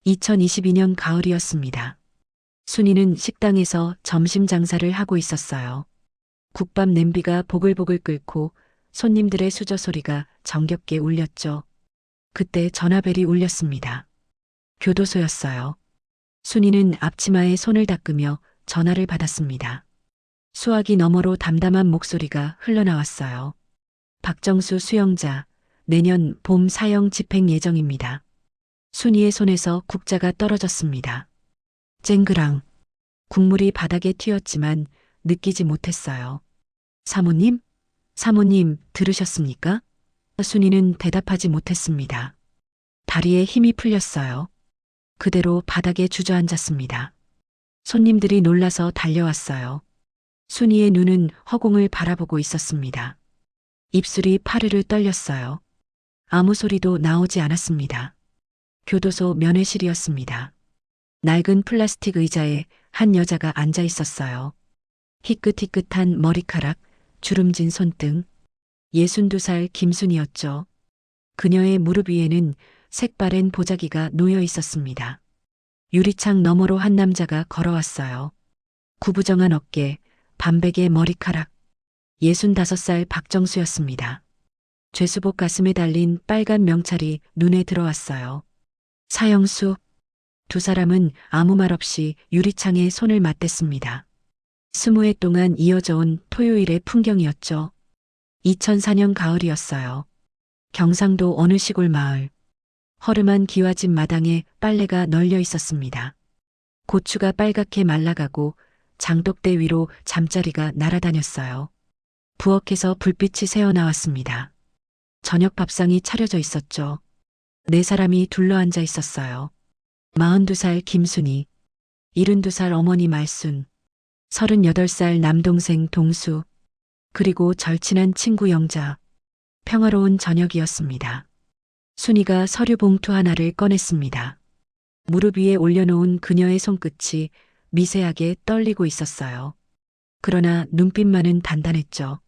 2022년 가을이었습니다. 순이는 식당에서 점심 장사를 하고 있었어요. 국밥 냄비가 보글보글 끓고 손님들의 수저 소리가 정겹게 울렸죠. 그때 전화벨이 울렸습니다. 교도소였어요. 순이는 앞치마에 손을 닦으며 전화를 받았습니다. 수화기 너머로 담담한 목소리가 흘러나왔어요. 박정수 수영자, 내년 봄 사형 집행 예정입니다. 순이의 손에서 국자가 떨어졌습니다. 쨍그랑. 국물이 바닥에 튀었지만 느끼지 못했어요. 사모님? 사모님, 들으셨습니까? 순이는 대답하지 못했습니다. 다리에 힘이 풀렸어요. 그대로 바닥에 주저앉았습니다. 손님들이 놀라서 달려왔어요. 순이의 눈은 허공을 바라보고 있었습니다. 입술이 파르르 떨렸어요. 아무 소리도 나오지 않았습니다. 교도소 면회실이었습니다. 낡은 플라스틱 의자에 한 여자가 앉아 있었어요. 희끗희끗한 머리카락, 주름진 손등. 62살 김순이었죠. 그녀의 무릎 위에는 색바랜 보자기가 놓여 있었습니다. 유리창 너머로 한 남자가 걸어왔어요. 구부정한 어깨, 반백의 머리카락. 65살 박정수였습니다. 죄수복 가슴에 달린 빨간 명찰이 눈에 들어왔어요. 사형수. 두 사람은 아무 말 없이 유리창에 손을 맞댔습니다. 20해 동안 이어져 온 토요일의 풍경이었죠. 2004년 가을이었어요. 경상도 어느 시골 마을. 허름한 기와집 마당에 빨래가 널려 있었습니다. 고추가 빨갛게 말라가고 장독대 위로 잠자리가 날아다녔어요. 부엌에서 불빛이 새어나왔습니다. 저녁 밥상이 차려져 있었죠. 네 사람이 둘러앉아 있었어요. 42살 김순이, 72살 어머니 말순, 38살 남동생 동수, 그리고 절친한 친구 영자. 평화로운 저녁이었습니다. 순이가 서류 봉투 하나를 꺼냈습니다. 무릎 위에 올려놓은 그녀의 손끝이 미세하게 떨리고 있었어요. 그러나 눈빛만은 단단했죠.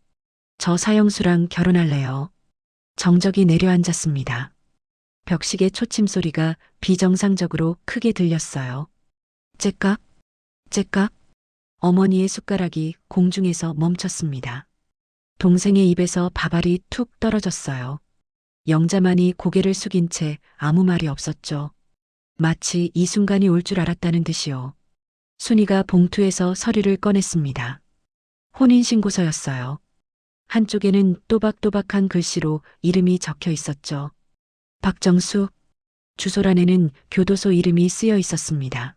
저 사형수랑 결혼할래요. 정적이 내려앉았습니다. 벽식의 초침 소리가 비정상적으로 크게 들렸어요. 째깍, 째깍. 어머니의 숟가락이 공중에서 멈췄습니다. 동생의 입에서 밥알이 툭 떨어졌어요. 영자만이 고개를 숙인 채 아무 말이 없었죠. 마치 이 순간이 올 줄 알았다는 듯이요. 순이가 봉투에서 서류를 꺼냈습니다. 혼인신고서였어요. 한쪽에는 또박또박한 글씨로 이름이 적혀 있었죠. 박정수. 주소란에는 교도소 이름이 쓰여 있었습니다.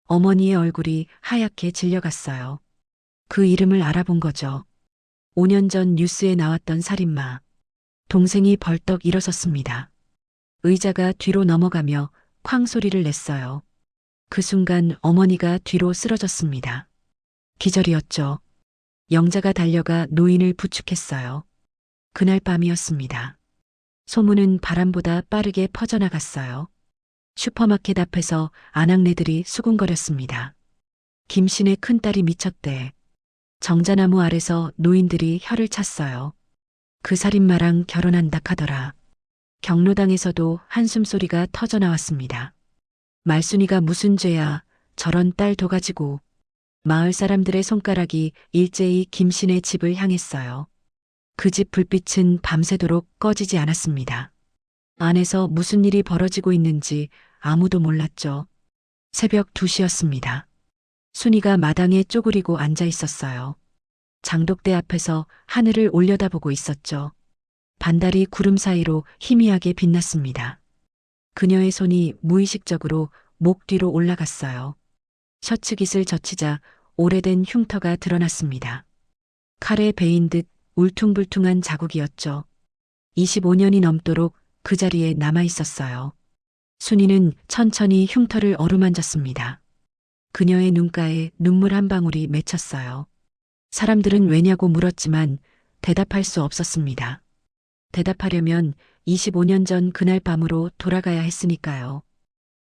어머니의 얼굴이 하얗게 질려갔어요. 그 이름을 알아본 거죠. 5년 전 뉴스에 나왔던 살인마. 동생이 벌떡 일어섰습니다. 의자가 뒤로 넘어가며 쾅 소리를 냈어요. 그 순간 어머니가 뒤로 쓰러졌습니다. 기절이었죠. 영자가 달려가 노인을 부축했어요. 그날 밤이었습니다. 소문은 바람보다 빠르게 퍼져나갔어요. 슈퍼마켓 앞에서 아낙네들이 수군거렸습니다. 김신의 큰딸이 미쳤대. 정자나무 아래서 노인들이 혀를 찼어요. 그 살인마랑 결혼한다 카더라. 경로당에서도 한숨소리가 터져나왔습니다. 말순이가 무슨 죄야, 저런 딸 둬가지고. 마을 사람들의 손가락이 일제히 김신의 집을 향했어요. 그 집 불빛은 밤새도록 꺼지지 않았습니다. 안에서 무슨 일이 벌어지고 있는지 아무도 몰랐죠. 새벽 2시였습니다. 순이가 마당에 쪼그리고 앉아 있었어요. 장독대 앞에서 하늘을 올려다보고 있었죠. 반달이 구름 사이로 희미하게 빛났습니다. 그녀의 손이 무의식적으로 목 뒤로 올라갔어요. 셔츠 깃을 젖히자 오래된 흉터가 드러났습니다. 칼에 베인 듯 울퉁불퉁한 자국이었죠. 25년이 넘도록 그 자리에 남아 있었어요. 순이는 천천히 흉터를 어루만졌습니다. 그녀의 눈가에 눈물 한 방울이 맺혔어요. 사람들은 왜냐고 물었지만 대답할 수 없었습니다. 대답하려면 25년 전 그날 밤으로 돌아가야 했으니까요.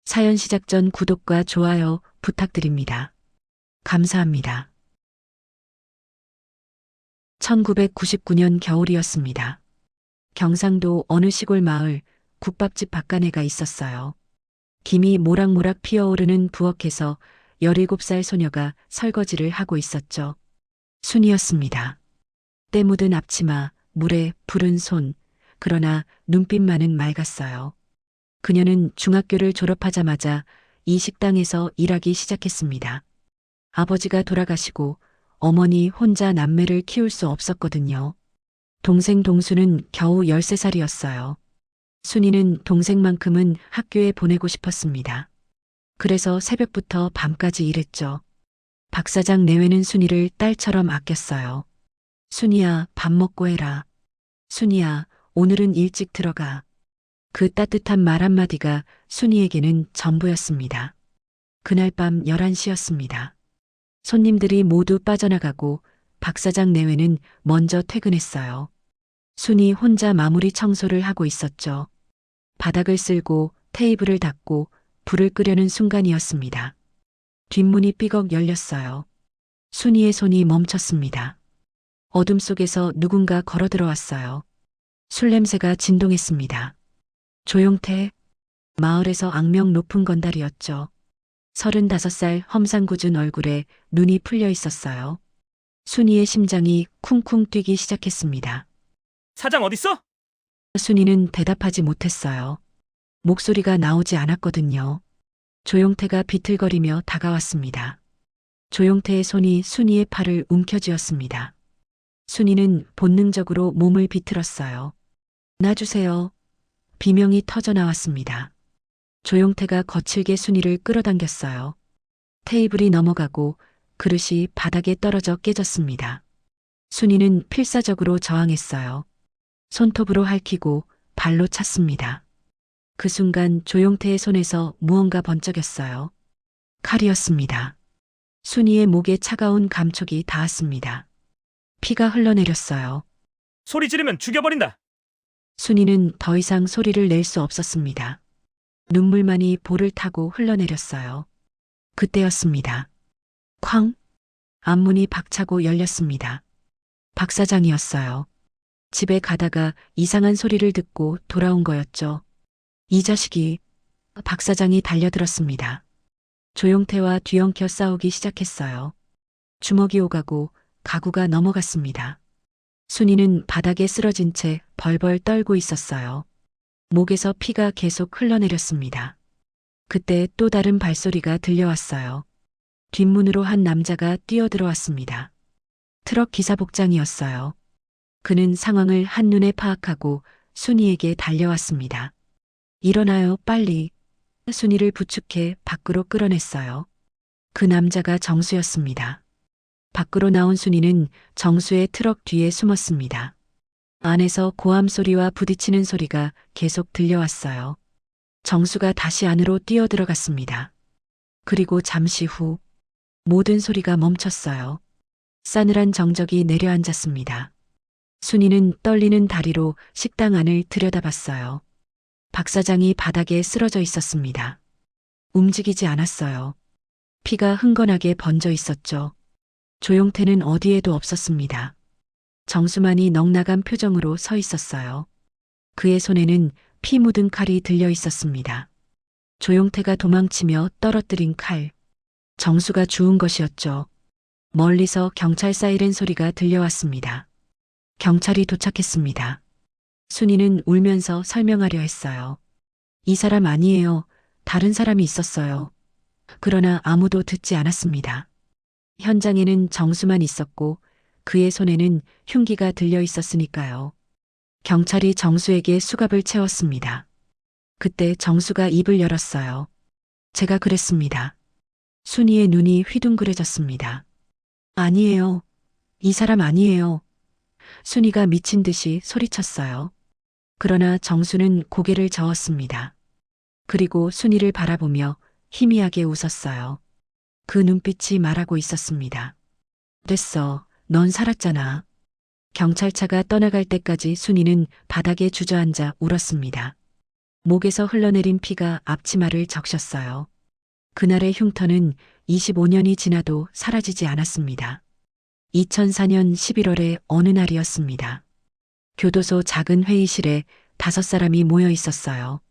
사연 시작 전 구독과 좋아요 부탁드립니다. 감사합니다. 1999년 겨울이었습니다. 경상도 어느 시골 마을 국밥집 박간애가 있었어요. 김이 모락모락 피어오르는 부엌에서 17살 소녀가 설거지를 하고 있었죠. 순이었습니다. 때 묻은 앞치마, 물에 부른 손, 그러나 눈빛만은 맑았어요. 그녀는 중학교를 졸업하자마자 이 식당에서 일하기 시작했습니다. 아버지가 돌아가시고 어머니 혼자 남매를 키울 수 없었거든요. 동생 동수는 겨우 13살이었어요. 순이는 동생만큼은 학교에 보내고 싶었습니다. 그래서 새벽부터 밤까지 일했죠. 박 사장 내외는 순이를 딸처럼 아꼈어요. 순이야, 밥 먹고 해라. 순이야, 오늘은 일찍 들어가. 그 따뜻한 말 한마디가 순이에게는 전부였습니다. 그날 밤 11시였습니다. 손님들이 모두 빠져나가고 박 사장 내외는 먼저 퇴근했어요. 순이 혼자 마무리 청소를 하고 있었죠. 바닥을 쓸고 테이블을 닦고 불을 끄려는 순간이었습니다. 뒷문이 삐걱 열렸어요. 순이의 손이 멈췄습니다. 어둠 속에서 누군가 걸어 들어왔어요. 술 냄새가 진동했습니다. 조용태, 마을에서 악명 높은 건달이었죠. 35살 험상궂은 얼굴에 눈이 풀려 있었어요. 순이의 심장이 쿵쿵 뛰기 시작했습니다. 사장 어딨어? 순이는 대답하지 못했어요. 목소리가 나오지 않았거든요. 조용태가 비틀거리며 다가왔습니다. 조용태의 손이 순이의 팔을 움켜쥐었습니다. 순이는 본능적으로 몸을 비틀었어요. 놔주세요. 비명이 터져 나왔습니다. 조용태가 거칠게 순이를 끌어당겼어요. 테이블이 넘어가고 그릇이 바닥에 떨어져 깨졌습니다. 순이는 필사적으로 저항했어요. 손톱으로 핥히고 발로 찼습니다. 그 순간 조용태의 손에서 무언가 번쩍였어요. 칼이었습니다. 순이의 목에 차가운 감촉이 닿았습니다. 피가 흘러내렸어요. 소리 지르면 죽여버린다. 순이는 더 이상 소리를 낼 수 없었습니다. 눈물만이 볼을 타고 흘러내렸어요. 그때였습니다. 쾅! 앞문이 박차고 열렸습니다. 박 사장이었어요. 집에 가다가 이상한 소리를 듣고 돌아온 거였죠. 이 자식이. 박 사장이 달려들었습니다. 조용태와 뒤엉켜 싸우기 시작했어요. 주먹이 오가고 가구가 넘어갔습니다. 순이는 바닥에 쓰러진 채 벌벌 떨고 있었어요. 목에서 피가 계속 흘러내렸습니다. 그때 또 다른 발소리가 들려왔어요. 뒷문으로 한 남자가 뛰어들어왔습니다. 트럭 기사 복장이었어요. 그는 상황을 한눈에 파악하고 순이에게 달려왔습니다. 일어나요, 빨리. 순이를 부축해 밖으로 끌어냈어요. 그 남자가 정수였습니다. 밖으로 나온 순이는 정수의 트럭 뒤에 숨었습니다. 안에서 고함 소리와 부딪히는 소리가 계속 들려왔어요. 정수가 다시 안으로 뛰어들어갔습니다. 그리고 잠시 후 모든 소리가 멈췄어요. 싸늘한 정적이 내려앉았습니다. 순이는 떨리는 다리로 식당 안을 들여다봤어요. 박 사장이 바닥에 쓰러져 있었습니다. 움직이지 않았어요. 피가 흥건하게 번져 있었죠. 조용태는 어디에도 없었습니다. 정수만이 넉나간 표정으로 서 있었어요. 그의 손에는 피 묻은 칼이 들려 있었습니다. 조용태가 도망치며 떨어뜨린 칼. 정수가 주운 것이었죠. 멀리서 경찰 사이렌 소리가 들려왔습니다. 경찰이 도착했습니다. 순이는 울면서 설명하려 했어요. 이 사람 아니에요. 다른 사람이 있었어요. 그러나 아무도 듣지 않았습니다. 현장에는 정수만 있었고 그의 손에는 흉기가 들려 있었으니까요. 경찰이 정수에게 수갑을 채웠습니다. 그때 정수가 입을 열었어요. 제가 그랬습니다. 순이의 눈이 휘둥그레졌습니다. 아니에요. 이 사람 아니에요. 순이가 미친 듯이 소리쳤어요. 그러나 정수는 고개를 저었습니다. 그리고 순이를 바라보며 희미하게 웃었어요. 그 눈빛이 말하고 있었습니다. 됐어. 넌 살았잖아. 경찰차가 떠나갈 때까지 순이는 바닥에 주저앉아 울었습니다. 목에서 흘러내린 피가 앞치마를 적셨어요. 그날의 흉터는 25년이 지나도 사라지지 않았습니다. 2004년 11월의 어느 날이었습니다. 교도소 작은 회의실에 5사람이 모여 있었어요.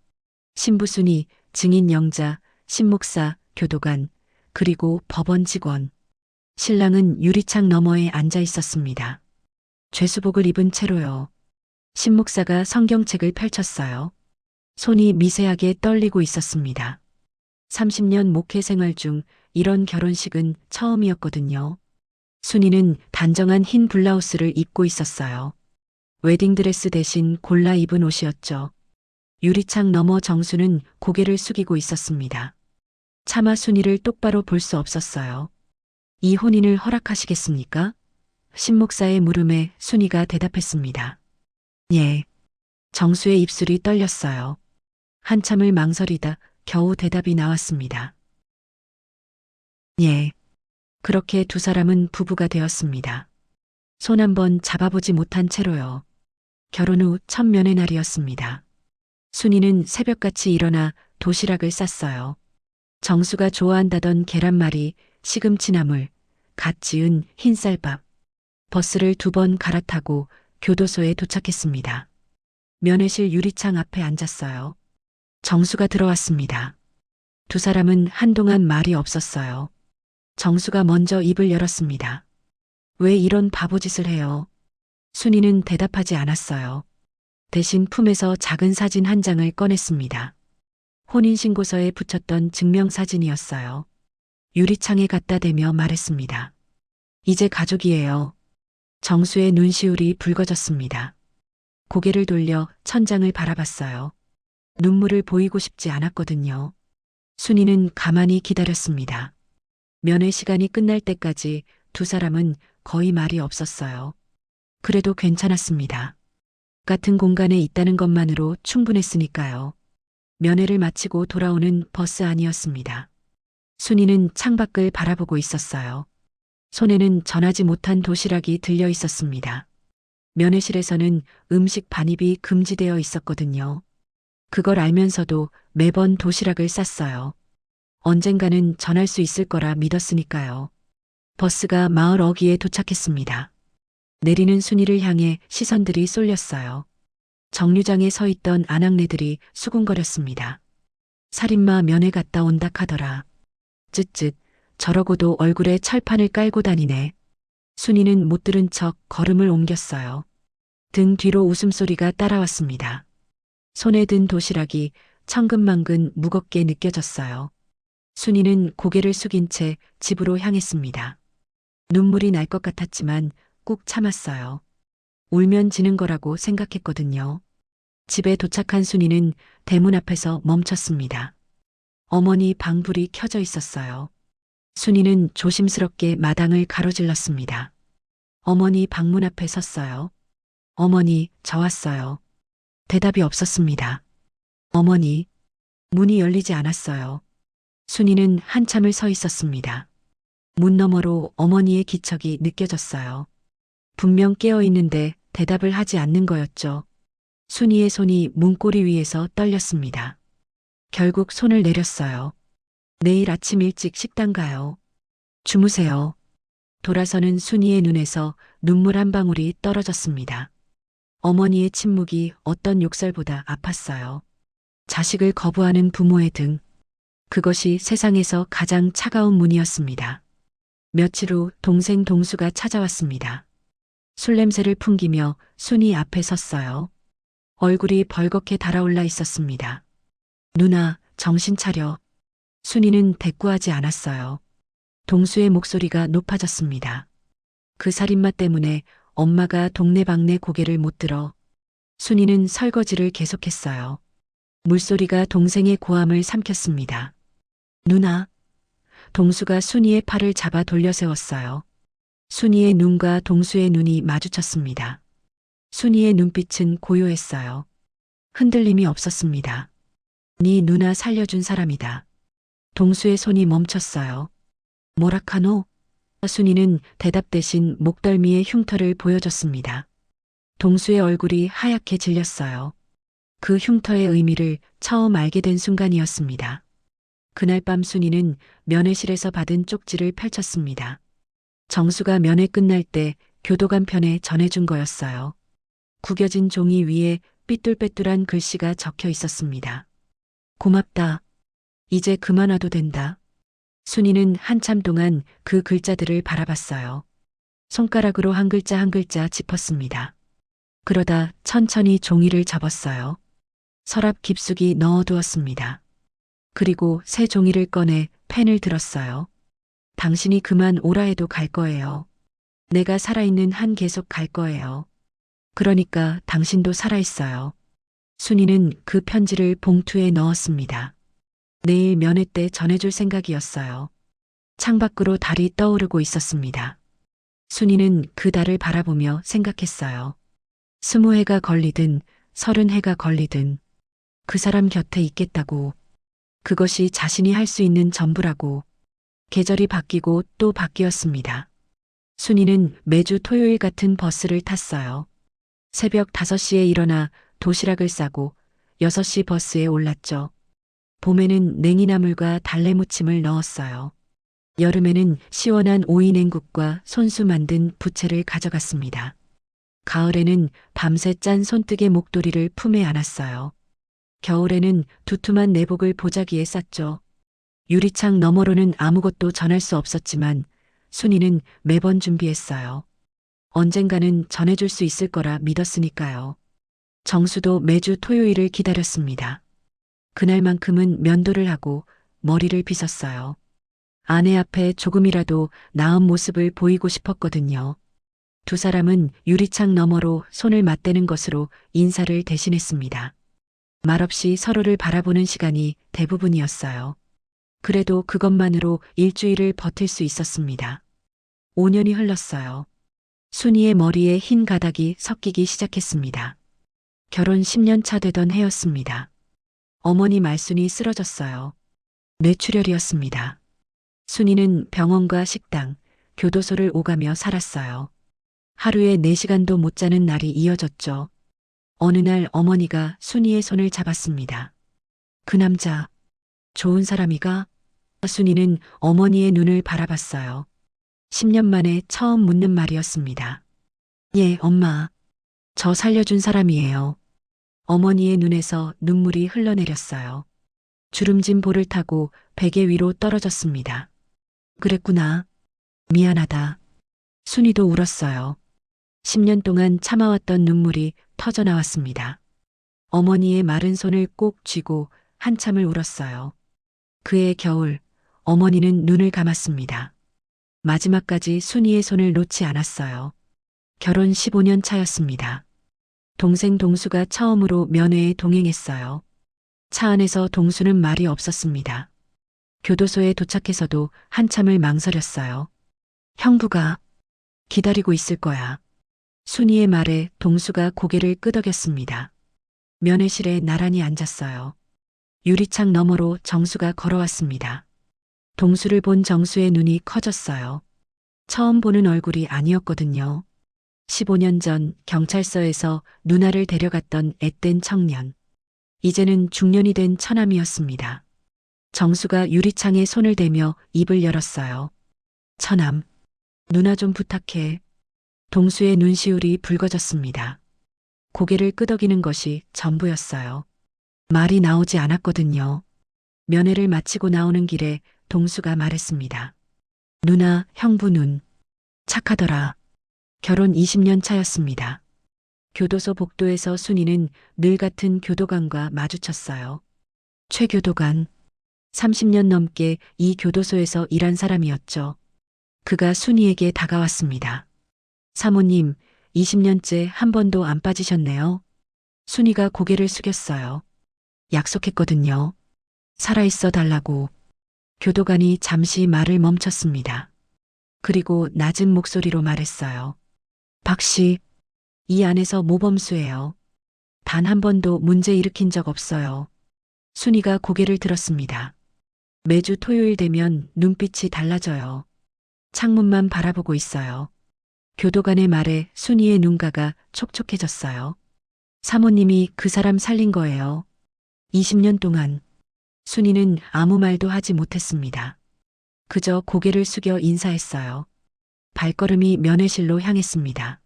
신부 순이, 증인 영자, 신목사, 교도관, 그리고 법원 직원. 신랑은 유리창 너머에 앉아 있었습니다. 죄수복을 입은 채로요. 신목사가 성경책을 펼쳤어요. 손이 미세하게 떨리고 있었습니다. 30년 목회 생활 중 이런 결혼식은 처음이었거든요. 순이는 단정한 흰 블라우스를 입고 있었어요. 웨딩드레스 대신 골라 입은 옷이었죠. 유리창 너머 정수는 고개를 숙이고 있었습니다. 차마 순이를 똑바로 볼 수 없었어요. 이 혼인을 허락하시겠습니까? 신목사의 물음에 순이가 대답했습니다. 예. 정수의 입술이 떨렸어요. 한참을 망설이다 겨우 대답이 나왔습니다. 예. 그렇게 두 사람은 부부가 되었습니다. 손 한번 잡아보지 못한 채로요. 결혼 후 첫 면회 날이었습니다. 순이는 새벽같이 일어나 도시락을 쌌어요. 정수가 좋아한다던 계란말이, 시금치나물, 갓 지은 흰쌀밥. 버스를 2번 갈아타고 교도소에 도착했습니다. 면회실 유리창 앞에 앉았어요. 정수가 들어왔습니다. 두 사람은 한동안 말이 없었어요. 정수가 먼저 입을 열었습니다. 왜 이런 바보짓을 해요? 순이는 대답하지 않았어요. 대신 품에서 작은 사진 한 장을 꺼냈습니다. 혼인신고서에 붙였던 증명사진이었어요. 유리창에 갖다 대며 말했습니다. 이제 가족이에요. 정수의 눈시울이 붉어졌습니다. 고개를 돌려 천장을 바라봤어요. 눈물을 보이고 싶지 않았거든요. 순이는 가만히 기다렸습니다. 면회 시간이 끝날 때까지 두 사람은 거의 말이 없었어요. 그래도 괜찮았습니다. 같은 공간에 있다는 것만으로 충분했으니까요. 면회를 마치고 돌아오는 버스 안이었습니다. 순이는 창밖을 바라보고 있었어요. 손에는 전하지 못한 도시락이 들려 있었습니다. 면회실에서는 음식 반입이 금지되어 있었거든요. 그걸 알면서도 매번 도시락을 쌌어요. 언젠가는 전할 수 있을 거라 믿었으니까요. 버스가 마을 어귀에 도착했습니다. 내리는 순이를 향해 시선들이 쏠렸어요. 정류장에 서 있던 아낙네들이 수군거렸습니다. 살인마 면회 갔다 온다 카더라. 쯧쯧, 저러고도 얼굴에 철판을 깔고 다니네. 순이는 못 들은 척 걸음을 옮겼어요. 등 뒤로 웃음소리가 따라왔습니다. 손에 든 도시락이 천근만근 무겁게 느껴졌어요. 순이는 고개를 숙인 채 집으로 향했습니다. 눈물이 날 것 같았지만 꾹 참았어요. 울면 지는 거라고 생각했거든요. 집에 도착한 순이는 대문 앞에서 멈췄습니다. 어머니 방불이 켜져 있었어요. 순이는 조심스럽게 마당을 가로질렀습니다. 어머니 방문 앞에 섰어요. 어머니, 저 왔어요. 대답이 없었습니다. 어머니, 문이 열리지 않았어요. 순이는 한참을 서 있었습니다. 문 너머로 어머니의 기척이 느껴졌어요. 분명 깨어 있는데 대답을 하지 않는 거였죠. 순이의 손이 문고리 위에서 떨렸습니다. 결국 손을 내렸어요. 내일 아침 일찍 식당 가요. 주무세요. 돌아서는 순이의 눈에서 눈물 한 방울이 떨어졌습니다. 어머니의 침묵이 어떤 욕설보다 아팠어요. 자식을 거부하는 부모의 등. 그것이 세상에서 가장 차가운 문이었습니다. 며칠 후 동생 동수가 찾아왔습니다. 술 냄새를 풍기며 순이 앞에 섰어요. 얼굴이 벌겋게 달아올라 있었습니다. 누나, 정신 차려. 순이는 대꾸하지 않았어요. 동수의 목소리가 높아졌습니다. 그 살인마 때문에 엄마가 동네방네 고개를 못 들어. 순이는 설거지를 계속했어요. 물소리가 동생의 고함을 삼켰습니다. 누나. 동수가 순이의 팔을 잡아 돌려 세웠어요. 순이의 눈과 동수의 눈이 마주쳤습니다. 순이의 눈빛은 고요했어요. 흔들림이 없었습니다. 네 누나 살려준 사람이다. 동수의 손이 멈췄어요. 뭐라카노? 순이는 대답 대신 목덜미의 흉터를 보여줬습니다. 동수의 얼굴이 하얗게 질렸어요. 그 흉터의 의미를 처음 알게 된 순간이었습니다. 그날 밤 순이는 면회실에서 받은 쪽지를 펼쳤습니다. 정수가 면회 끝날 때 교도관 편에 전해준 거였어요. 구겨진 종이 위에 삐뚤빼뚤한 글씨가 적혀 있었습니다. 고맙다. 이제 그만 와도 된다. 순이는 한참 동안 그 글자들을 바라봤어요. 손가락으로 한 글자 한 글자 짚었습니다. 그러다 천천히 종이를 접었어요. 서랍 깊숙이 넣어두었습니다. 그리고 새 종이를 꺼내 펜을 들었어요. 당신이 그만 오라 해도 갈 거예요. 내가 살아있는 한 계속 갈 거예요. 그러니까 당신도 살아있어요. 순이는 그 편지를 봉투에 넣었습니다. 내일 면회 때 전해줄 생각이었어요. 창밖으로 달이 떠오르고 있었습니다. 순이는 그 달을 바라보며 생각했어요. 20해가 걸리든 30해가 걸리든 그 사람 곁에 있겠다고. 그것이 자신이 할 수 있는 전부라고. 계절이 바뀌고 또 바뀌었습니다. 순이는 매주 토요일 같은 버스를 탔어요. 새벽 5시에 일어나 도시락을 싸고 6시 버스에 올랐죠. 봄에는 냉이나물과 달래무침을 넣었어요. 여름에는 시원한 오이 냉국과 손수 만든 부채를 가져갔습니다. 가을에는 밤새 짠 손뜨개 목도리를 품에 안았어요. 겨울에는 두툼한 내복을 보자기에 쌌죠. 유리창 너머로는 아무것도 전할 수 없었지만 순이는 매번 준비했어요. 언젠가는 전해줄 수 있을 거라 믿었으니까요. 정수도 매주 토요일을 기다렸습니다. 그날만큼은 면도를 하고 머리를 빗었어요. 아내 앞에 조금이라도 나은 모습을 보이고 싶었거든요. 두 사람은 유리창 너머로 손을 맞대는 것으로 인사를 대신했습니다. 말없이 서로를 바라보는 시간이 대부분이었어요. 그래도 그것만으로 일주일을 버틸 수 있었습니다. 5년이 흘렀어요. 순이의 머리에 흰 가닥이 섞이기 시작했습니다. 결혼 10년 차 되던 해였습니다. 어머니 말순이 쓰러졌어요. 뇌출혈이었습니다. 순이는 병원과 식당, 교도소를 오가며 살았어요. 하루에 4시간도 못 자는 날이 이어졌죠. 어느 날 어머니가 순이의 손을 잡았습니다. 그 남자, 좋은 사람이가? 순이는 어머니의 눈을 바라봤어요. 10년 만에 처음 묻는 말이었습니다. 예, 엄마. 저 살려준 사람이에요. 어머니의 눈에서 눈물이 흘러내렸어요. 주름진 볼을 타고 베개 위로 떨어졌습니다. 그랬구나. 미안하다. 순이도 울었어요. 10년 동안 참아왔던 눈물이 터져 나왔습니다. 어머니의 마른 손을 꼭 쥐고 한참을 울었어요. 그해 겨울, 어머니는 눈을 감았습니다. 마지막까지 순이의 손을 놓지 않았어요. 결혼 15년 차였습니다. 동생 동수가 처음으로 면회에 동행했어요. 차 안에서 동수는 말이 없었습니다. 교도소에 도착해서도 한참을 망설였어요. 형부가 기다리고 있을 거야. 순이의 말에 동수가 고개를 끄덕였습니다. 면회실에 나란히 앉았어요. 유리창 너머로 정수가 걸어왔습니다. 동수를 본 정수의 눈이 커졌어요. 처음 보는 얼굴이 아니었거든요. 15년 전 경찰서에서 누나를 데려갔던 앳된 청년. 이제는 중년이 된 처남이었습니다. 정수가 유리창에 손을 대며 입을 열었어요. 처남, 누나 좀 부탁해. 동수의 눈시울이 붉어졌습니다. 고개를 끄덕이는 것이 전부였어요. 말이 나오지 않았거든요. 면회를 마치고 나오는 길에 동수가 말했습니다. 누나, 형부 눈. 착하더라. 결혼 20년 차였습니다. 교도소 복도에서 순이는 늘 같은 교도관과 마주쳤어요. 최 교도관. 30년 넘게 이 교도소에서 일한 사람이었죠. 그가 순이에게 다가왔습니다. 사모님, 20년째 한 번도 안 빠지셨네요. 순이가 고개를 숙였어요. 약속했거든요. 살아있어 달라고. 교도관이 잠시 말을 멈췄습니다. 그리고 낮은 목소리로 말했어요. 박 씨, 이 안에서 모범수예요. 단 한 번도 문제 일으킨 적 없어요. 순이가 고개를 들었습니다. 매주 토요일 되면 눈빛이 달라져요. 창문만 바라보고 있어요. 교도관의 말에 순이의 눈가가 촉촉해졌어요. 사모님이 그 사람 살린 거예요. 20년 동안. 순이는 아무 말도 하지 못했습니다. 그저 고개를 숙여 인사했어요. 발걸음이 면회실로 향했습니다.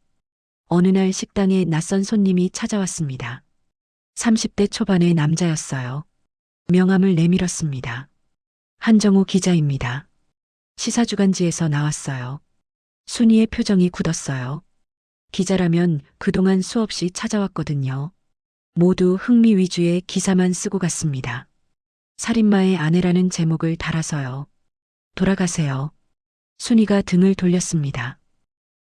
어느 날 식당에 낯선 손님이 찾아왔습니다. 30대 초반의 남자였어요. 명함을 내밀었습니다. 한정우 기자입니다. 시사주간지에서 나왔어요. 순이의 표정이 굳었어요. 기자라면 그동안 수없이 찾아왔거든요. 모두 흥미 위주의 기사만 쓰고 갔습니다. 살인마의 아내라는 제목을 달아서요. 돌아가세요. 순이가 등을 돌렸습니다.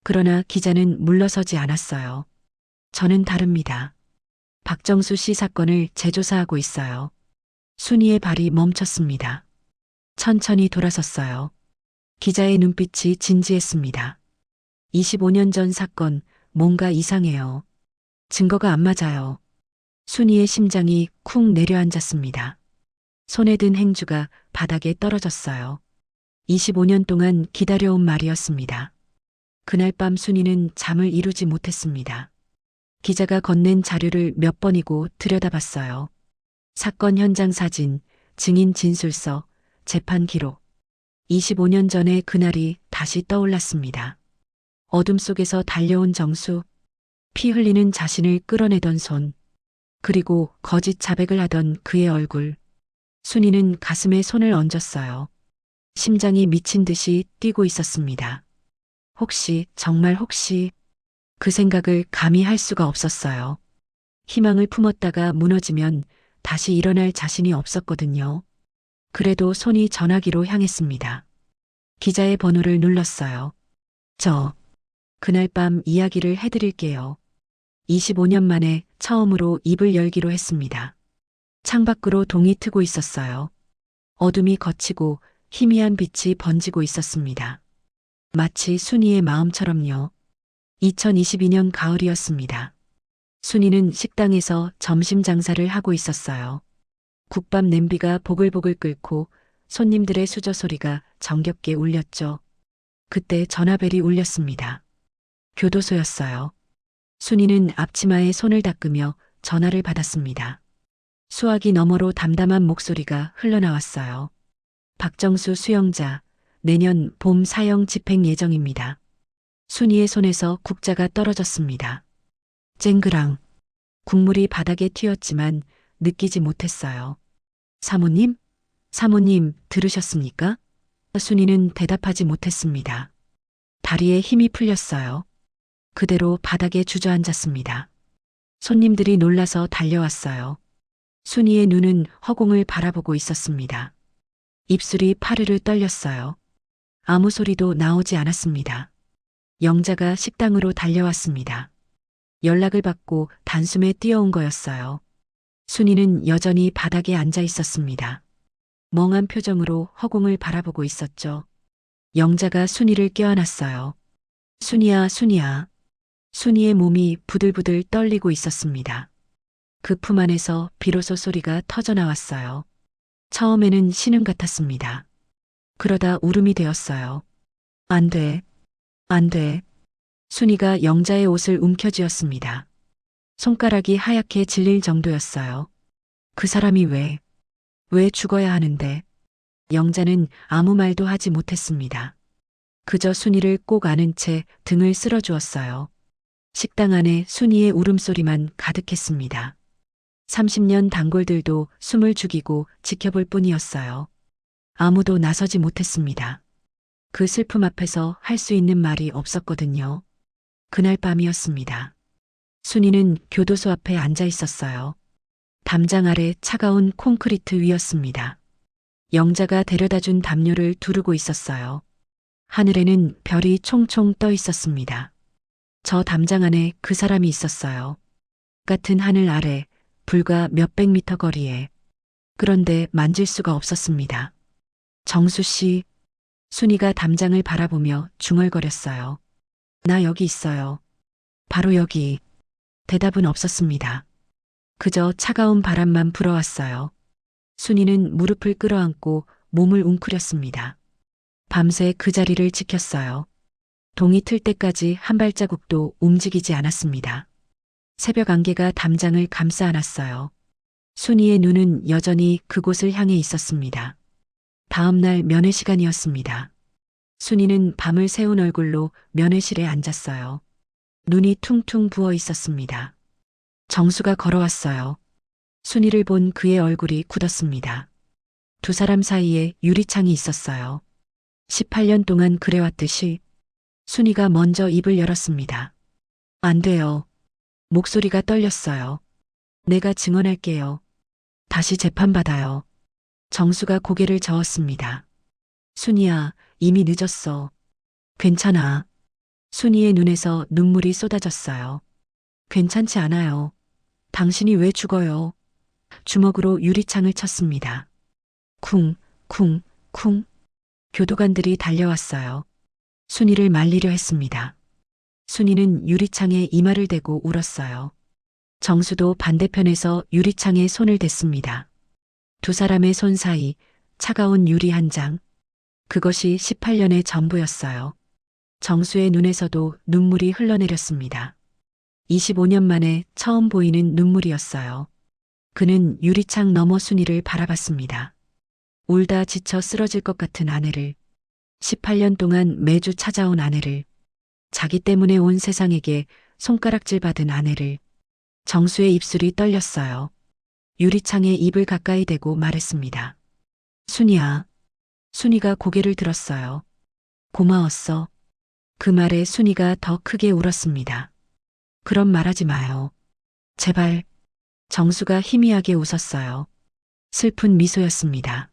그러나 기자는 물러서지 않았어요. 저는 다릅니다. 박정수 씨 사건을 재조사하고 있어요. 순이의 발이 멈췄습니다. 천천히 돌아섰어요. 기자의 눈빛이 진지했습니다. 25년 전 사건, 뭔가 이상해요. 증거가 안 맞아요. 순이의 심장이 쿵 내려앉았습니다. 손에 든 행주가 바닥에 떨어졌어요. 25년 동안 기다려온 말이었습니다. 그날 밤 순이는 잠을 이루지 못했습니다. 기자가 건넨 자료를 몇 번이고 들여다봤어요. 사건 현장 사진, 증인 진술서, 재판 기록. 25년 전의 그날이 다시 떠올랐습니다. 어둠 속에서 달려온 정수, 피 흘리는 자신을 끌어내던 손, 그리고 거짓 자백을 하던 그의 얼굴. 순이는 가슴에 손을 얹었어요. 심장이 미친 듯이 뛰고 있었습니다. 혹시, 정말 혹시, 그 생각을 감히 할 수가 없었어요. 희망을 품었다가 무너지면 다시 일어날 자신이 없었거든요. 그래도 손이 전화기로 향했습니다. 기자의 번호를 눌렀어요. 그날 밤 이야기를 해드릴게요. 25년 만에 처음으로 입을 열기로 했습니다. 창밖으로 동이 트고 있었어요. 어둠이 걷히고 희미한 빛이 번지고 있었습니다. 마치 순이의 마음처럼요. 2022년 가을이었습니다. 순이는 식당에서 점심 장사를 하고 있었어요. 국밥 냄비가 보글보글 끓고 손님들의 수저 소리가 정겹게 울렸죠. 그때 전화벨이 울렸습니다. 교도소였어요. 순이는 앞치마에 손을 닦으며 전화를 받았습니다. 수화기 너머로 담담한 목소리가 흘러나왔어요. 박정수 수영자, 내년 봄 사형 집행 예정입니다. 순이의 손에서 국자가 떨어졌습니다. 쨍그랑. 국물이 바닥에 튀었지만 느끼지 못했어요. 사모님? 사모님, 들으셨습니까? 순이는 대답하지 못했습니다. 다리에 힘이 풀렸어요. 그대로 바닥에 주저앉았습니다. 손님들이 놀라서 달려왔어요. 순이의 눈은 허공을 바라보고 있었습니다. 입술이 파르르 떨렸어요. 아무 소리도 나오지 않았습니다. 영자가 식당으로 달려왔습니다. 연락을 받고 단숨에 뛰어온 거였어요. 순이는 여전히 바닥에 앉아 있었습니다. 멍한 표정으로 허공을 바라보고 있었죠. 영자가 순이를 껴안았어요. 순이야, 순이야. 순이의 몸이 부들부들 떨리고 있었습니다. 그 품 안에서 비로소 소리가 터져나왔어요. 처음에는 신음 같았습니다. 그러다 울음이 되었어요. 안 돼. 안 돼. 순이가 영자의 옷을 움켜쥐었습니다. 손가락이 하얗게 질릴 정도였어요. 그 사람이 왜 죽어야 하는데? 영자는 아무 말도 하지 못했습니다. 그저 순이를 꼭 안은 채 등을 쓸어주었어요. 식당 안에 순이의 울음소리만 가득했습니다. 30년 단골들도 숨을 죽이고 지켜볼 뿐이었어요. 아무도 나서지 못했습니다. 그 슬픔 앞에서 할 수 있는 말이 없었거든요. 그날 밤이었습니다. 순이는 교도소 앞에 앉아 있었어요. 담장 아래 차가운 콘크리트 위였습니다. 영자가 데려다 준 담요를 두르고 있었어요. 하늘에는 별이 총총 떠 있었습니다. 저 담장 안에 그 사람이 있었어요. 같은 하늘 아래 불과 몇백 미터 거리에. 그런데 만질 수가 없었습니다. 정수 씨, 순이가 담장을 바라보며 중얼거렸어요. 나 여기 있어요. 바로 여기. 대답은 없었습니다. 그저 차가운 바람만 불어왔어요. 순이는 무릎을 끌어안고 몸을 웅크렸습니다. 밤새 그 자리를 지켰어요. 동이 틀 때까지 한 발자국도 움직이지 않았습니다. 새벽 안개가 담장을 감싸 안았어요. 순이의 눈은 여전히 그곳을 향해 있었습니다. 다음 날 면회 시간이었습니다. 순이는 밤을 새운 얼굴로 면회실에 앉았어요. 눈이 퉁퉁 부어 있었습니다. 정수가 걸어왔어요. 순이를 본 그의 얼굴이 굳었습니다. 두 사람 사이에 유리창이 있었어요. 18년 동안 그래왔듯이 순이가 먼저 입을 열었습니다. 안 돼요. 목소리가 떨렸어요. 내가 증언할게요. 다시 재판받아요. 정수가 고개를 저었습니다. 순이야, 이미 늦었어. 괜찮아. 순이의 눈에서 눈물이 쏟아졌어요. 괜찮지 않아요. 당신이 왜 죽어요? 주먹으로 유리창을 쳤습니다. 쿵, 쿵, 쿵. 교도관들이 달려왔어요. 순이를 말리려 했습니다. 순이는 유리창에 이마를 대고 울었어요. 정수도 반대편에서 유리창에 손을 댔습니다. 두 사람의 손 사이 차가운 유리 한 장. 그것이 18년의 전부였어요. 정수의 눈에서도 눈물이 흘러내렸습니다. 25년 만에 처음 보이는 눈물이었어요. 그는 유리창 너머 순이를 바라봤습니다. 울다 지쳐 쓰러질 것 같은 아내를, 18년 동안 매주 찾아온 아내를, 자기 때문에 온 세상에게 손가락질 받은 아내를. 정수의 입술이 떨렸어요. 유리창에 입을 가까이 대고 말했습니다. 순이야. 순이가 고개를 들었어요. 고마웠어. 그 말에 순이가 더 크게 울었습니다. 그런 말하지 마요. 제발. 정수가 희미하게 웃었어요. 슬픈 미소였습니다.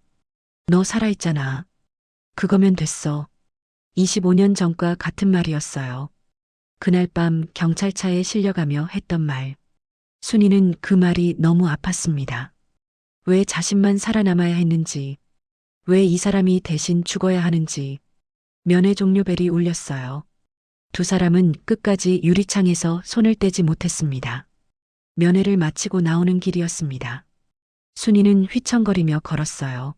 너 살아있잖아. 그거면 됐어. 25년 전과 같은 말이었어요. 그날 밤 경찰차에 실려가며 했던 말. 순이는 그 말이 너무 아팠습니다. 왜 자신만 살아남아야 했는지, 왜 이 사람이 대신 죽어야 하는지. 면회 종료벨이 울렸어요. 두 사람은 끝까지 유리창에서 손을 떼지 못했습니다. 면회를 마치고 나오는 길이었습니다. 순이는 휘청거리며 걸었어요.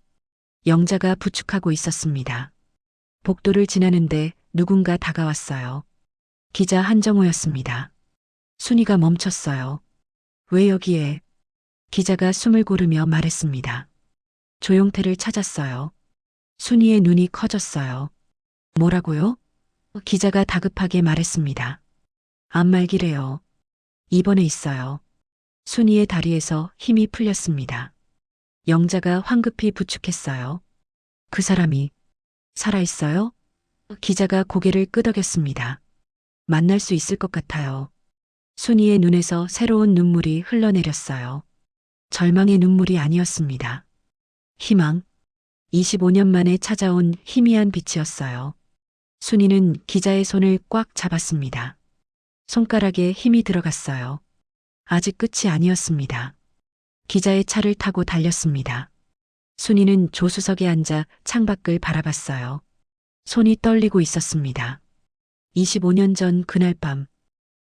영자가 부축하고 있었습니다. 복도를 지나는데 누군가 다가왔어요. 기자 한정호였습니다. 순이가 멈췄어요. 왜 여기에? 기자가 숨을 고르며 말했습니다. 조용태를 찾았어요. 순이의 눈이 커졌어요. 뭐라고요? 기자가 다급하게 말했습니다. 안말기래요. 입원해 있어요. 순이의 다리에서 힘이 풀렸습니다. 영자가 황급히 부축했어요. 그 사람이 살아있어요? 기자가 고개를 끄덕였습니다. 만날 수 있을 것 같아요. 순이의 눈에서 새로운 눈물이 흘러내렸어요. 절망의 눈물이 아니었습니다. 희망. 25년 만에 찾아온 희미한 빛이었어요. 순이는 기자의 손을 꽉 잡았습니다. 손가락에 힘이 들어갔어요. 아직 끝이 아니었습니다. 기자의 차를 타고 달렸습니다. 순이는 조수석에 앉아 창밖을 바라봤어요. 손이 떨리고 있었습니다. 25년 전 그날 밤